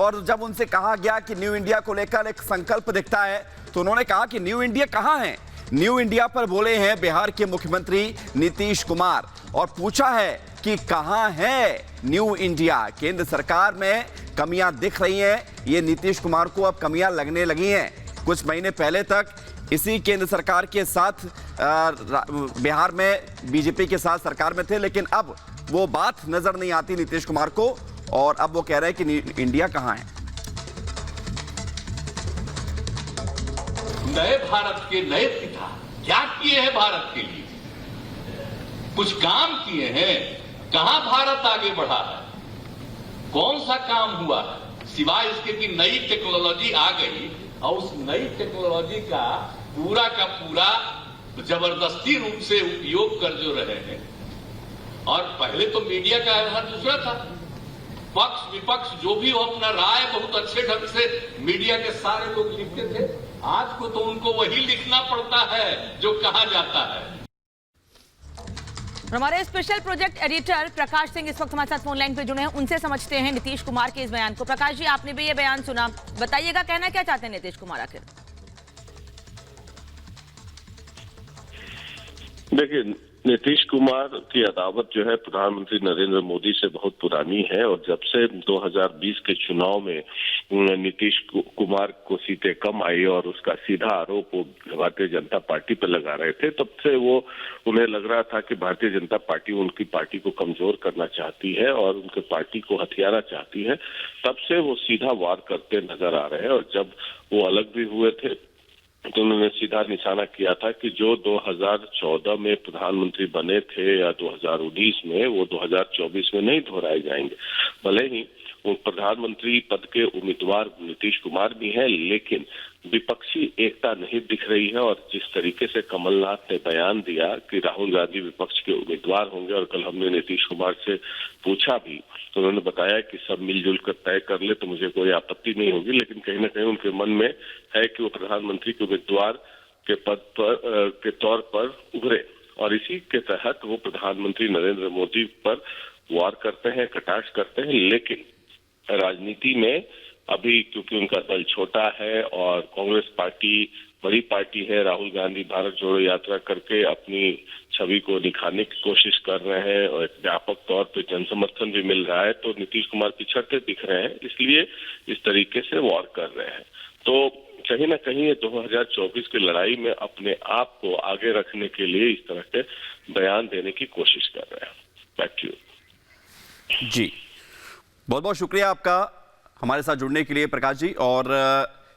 और जब उनसे कहा गया कि न्यू इंडिया को लेकर एक संकल्प दिखता है तो उन्होंने कहा कि न्यू इंडिया कहां है। न्यू इंडिया पर बोले हैं बिहार के मुख्यमंत्री नीतीश कुमार और पूछा है कि कहां है न्यू इंडिया। केंद्र सरकार में कमियां दिख रही हैं, ये नीतीश कुमार को अब कमियां लगने लगी हैं। कुछ महीने पहले तक इसी केंद्र सरकार के साथ बिहार में बीजेपी के साथ सरकार में थे, लेकिन अब वो बात नजर नहीं आती नीतीश कुमार को और अब वो कह रहे हैं कि इंडिया कहां है। नए भारत के नए पिता क्या किए हैं भारत के लिए, कुछ काम किए हैं, कहां भारत आगे बढ़ा है, कौन सा काम हुआ है सिवाय इसके कि नई टेक्नोलॉजी आ गई और उस नई टेक्नोलॉजी का पूरा जबरदस्ती रूप से उपयोग कर जो रहे हैं। और पहले तो मीडिया का व्यवहार दूसरा था, पक्ष विपक्ष जो भी हो अपना राय बहुत अच्छे ढंग से मीडिया के सारे लोग लिखते थे। आज को तो उनको वही लिखना पड़ता है जो कहा जाता है। हमारे special project editor Prakash Singh इस वक्त हमारे साथ फोन लाइन पे जुड़े हैं, उनसे समझते हैं नीतीश कुमार के इस बयान को। प्रकाश जी, आपने भी ये बयान सुना, बताइएगा कहना क्या चाहते हैं नीतीश कुमार आखिर। देखिए, नीतीश कुमार की अदावत जो है प्रधानमंत्री नरेंद्र मोदी से बहुत पुरानी है और जब से 2020 के चुनाव में नीतीश कुमार को सीटें कम आई और उसका सीधा आरोप वो भारतीय जनता पार्टी पर लगा रहे थे, तब से वो उन्हें लग रहा था कि भारतीय जनता पार्टी उनकी पार्टी को कमजोर करना चाहती है और उनके पार्टी को हथियाना चाहती है। तब से वो सीधा वार करते नजर आ रहे हैं और जब वो अलग भी हुए थे तो उन्होंने सीधा निशाना किया था कि जो 2014 में प्रधानमंत्री बने थे या 2019 में, वो 2024 में नहीं दोहराए जाएंगे। भले ही वो प्रधानमंत्री पद के उम्मीदवार नीतीश कुमार भी हैं, लेकिन विपक्षी एकता नहीं दिख रही है। और जिस तरीके से कमलनाथ ने बयान दिया कि राहुल गांधी विपक्ष के उम्मीदवार होंगे और कल हमने नीतीश कुमार से पूछा भी तो उन्होंने बताया कि सब मिलजुल कर तय कर ले तो मुझे कोई आपत्ति नहीं होगी, लेकिन कहीं ना कहीं उनके मन में है कि वो प्रधानमंत्री के उम्मीदवार के पद पर के तौर पर उभरे और इसी के तहत वो प्रधानमंत्री नरेंद्र मोदी पर वार करते हैं, कटाक्ष करते हैं। लेकिन राजनीति में अभी क्योंकि उनका दल छोटा है और कांग्रेस पार्टी बड़ी पार्टी है, राहुल गांधी भारत जोड़ो यात्रा करके अपनी छवि को दिखाने की कोशिश कर रहे हैं और एक व्यापक तौर पे जन समर्थन भी मिल रहा है, तो नीतीश कुमार पिछड़ते दिख रहे हैं, इसलिए इस तरीके से वार कर रहे हैं। तो कहीं ना कहीं ये 2024 की लड़ाई में अपने आप को आगे रखने के लिए इस तरह के बयान देने की कोशिश कर रहे हैं। Back to you. जी, बहुत बहुत शुक्रिया आपका हमारे साथ जुड़ने के लिए प्रकाश जी। और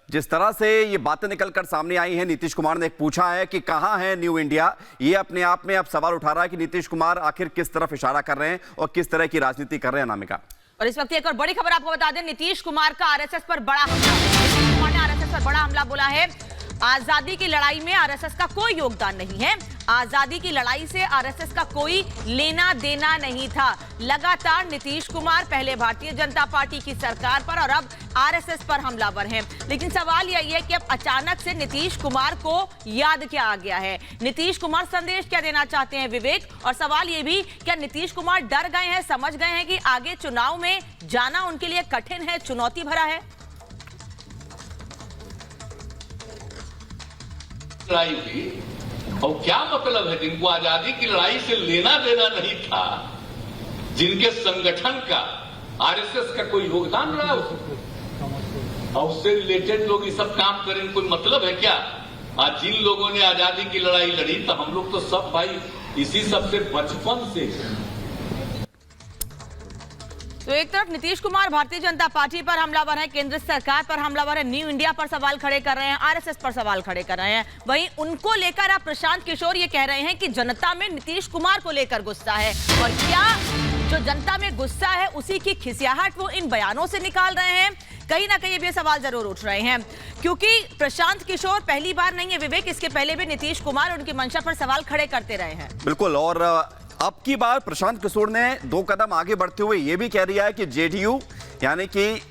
जिस तरह से ये बातें निकलकर सामने आई हैं, नीतीश कुमार ने पूछा है कि कहां है न्यू इंडिया, ये अपने आप में अब सवाल उठा रहा है कि नीतीश कुमार आखिर किस तरफ इशारा कर रहे हैं और किस तरह की राजनीति कर रहे हैं। अनामिका, और इस वक्त एक और बड़ी खबर आपको बता दें, नीतीश कुमार का आरएसएस पर बड़ा हमला। नीतीश कुमार ने आरएसएस पर बड़ा हमला बोला है। आजादी की लड़ाई में आरएसएस का कोई योगदान नहीं है, आजादी की लड़ाई से आरएसएस का कोई लेना देना नहीं था। लगातार नीतीश कुमार पहले भारतीय जनता पार्टी की सरकार पर और अब आरएसएस पर हमलावर हैं। लेकिन सवाल यही है कि अब अचानक से नीतीश कुमार को याद क्या आ गया है, नीतीश कुमार संदेश क्या देना चाहते हैं विवेक। और सवाल ये भी, क्या नीतीश कुमार डर गए हैं, समझ गए हैं कि आगे चुनाव में जाना उनके लिए कठिन है, चुनौती भरा है। लड़ाई हुई और क्या मतलब है, जिनको आजादी की लड़ाई से लेना देना नहीं था, जिनके संगठन का आरएसएस का कोई योगदान रहा और उससे रिलेटेड लोग ये सब काम करें, कोई मतलब है क्या। आज जिन लोगों ने आजादी की लड़ाई लड़ी तो हम लोग तो सब भाई इसी सब से बचपन से। तो एक तरफ नीतीश कुमार भारतीय जनता पार्टी पर हमलावर है, केंद्र सरकार पर हमलावर है, न्यू इंडिया पर सवाल खड़े कर रहे हैं, आरएसएस पर सवाल खड़े कर रहे हैं। वहीं उनको लेकर अब प्रशांत किशोर ये कह रहे हैं कि जनता में नीतीश कुमार को लेकर गुस्सा है और क्या जो जनता में गुस्सा है उसी की खिसियाहट वो इन बयानों से निकाल रहे हैं। कहीं ना कहीं ये सवाल जरूर उठ रहे हैं क्योंकि प्रशांत किशोर पहली बार नहीं है विवेक, इसके पहले भी नीतीश कुमार और उनकी मंशा पर सवाल खड़े करते रहे हैं। बिल्कुल, और अब की बार प्रशांत किशोर ने 2 कदम आगे बढ़ते हुए ये भी कह दिया है कि जेडीयू यानी कि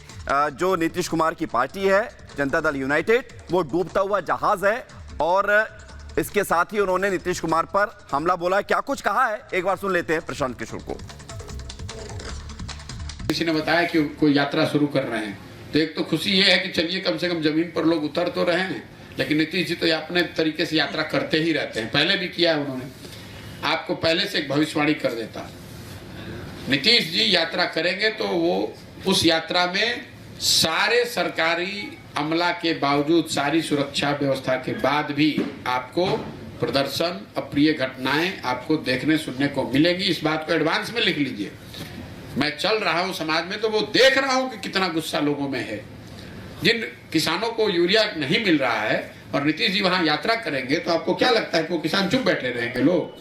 जो नीतीश कुमार की पार्टी है जनता दल यूनाइटेड, वो डूबता हुआ जहाज है। और इसके साथ ही उन्होंने नीतीश कुमार पर हमला बोला है। क्या कुछ कहा है, एक बार सुन लेते हैं प्रशांत किशोर को। किसी ने बताया कि कोई यात्रा शुरू कर रहे हैं तो एक तो खुशी ये है कि चलिए कम से कम जमीन पर लोग उतर तो रहे हैं, लेकिन नीतीश जी तो अपने तरीके से यात्रा करते ही रहते हैं, पहले भी किया है उन्होंने। आपको पहले से एक भविष्यवाणी कर देता, नीतीश जी यात्रा करेंगे तो वो उस यात्रा में सारे सरकारी अमला के बावजूद, सारी सुरक्षा व्यवस्था के बाद भी आपको प्रदर्शन, अप्रिय घटनाएं आपको देखने सुनने को मिलेगी। इस बात को एडवांस में लिख लीजिए। मैं चल रहा हूं समाज में तो वो देख रहा हूं कि कितना गुस्सा लोगों में है। जिन किसानों को यूरिया नहीं मिल रहा है और नीतीश जी वहां यात्रा करेंगे तो आपको क्या लगता है कि वो किसान चुप बैठे रहेंगे? लोग